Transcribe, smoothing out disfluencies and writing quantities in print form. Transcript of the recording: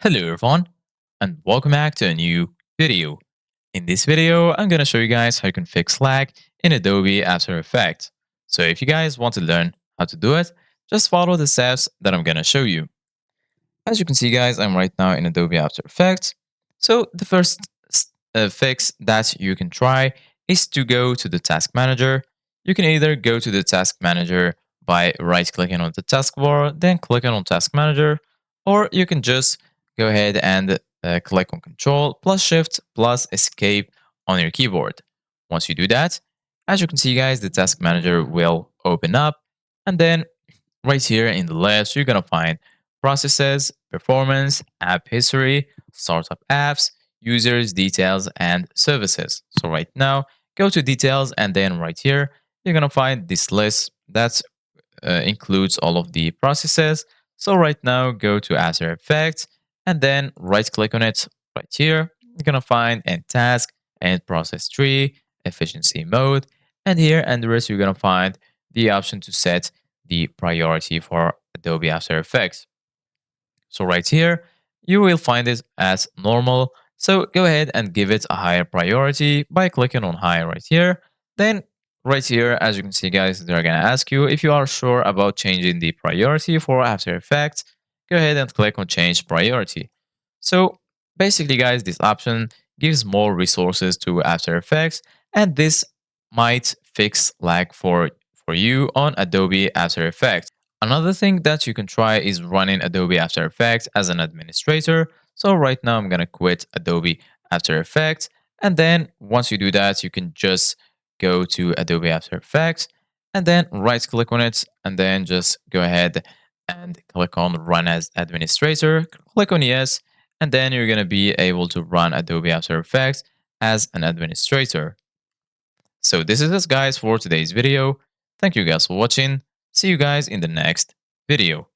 Hello everyone, and welcome back to a new video. In this video, I'm going to show you guys how you can fix lag in Adobe After Effects. So if you guys want to learn how to do it, just follow the steps that I'm going to show you. As you can see guys, I'm right now in Adobe After Effects. So the first fix that you can try is to go to the Task Manager. You can either go to the Task Manager by right-clicking on the taskbar, then clicking on Task Manager, or you can just go ahead and click on Control plus Shift plus Escape on your keyboard. Once you do that, as you can see guys, the Task Manager will open up, and then right here in the left, you're going to find processes, performance, app history, startup apps, users, details, and services. So right now, go to details, and then right here, you're going to find this list that includes all of the processes. So right now, go to After Effects, and then right click on it right here. You're going to find End Task, End Process Tree, Efficiency Mode, and here under it, you're going to find the option to set the priority for Adobe After Effects. So right here, you will find it as normal. So go ahead and give it a higher priority by clicking on higher right here. Then right here, as you can see guys, they're going to ask you if you are sure about changing the priority for After Effects. Go ahead and click on change priority. So basically guys, this option gives more resources to After Effects, and this might fix lag for you on Adobe After Effects. Another thing that you can try is running Adobe After Effects as an administrator. So right now I'm going to quit Adobe After Effects. And then once you do that, you can just go to Adobe After Effects and then right click on it and then just go ahead and click on run as administrator. Click on yes. And then you're going to be able to run Adobe After Effects as an administrator. So this is it guys for today's video. Thank you guys for watching. See you guys in the next video.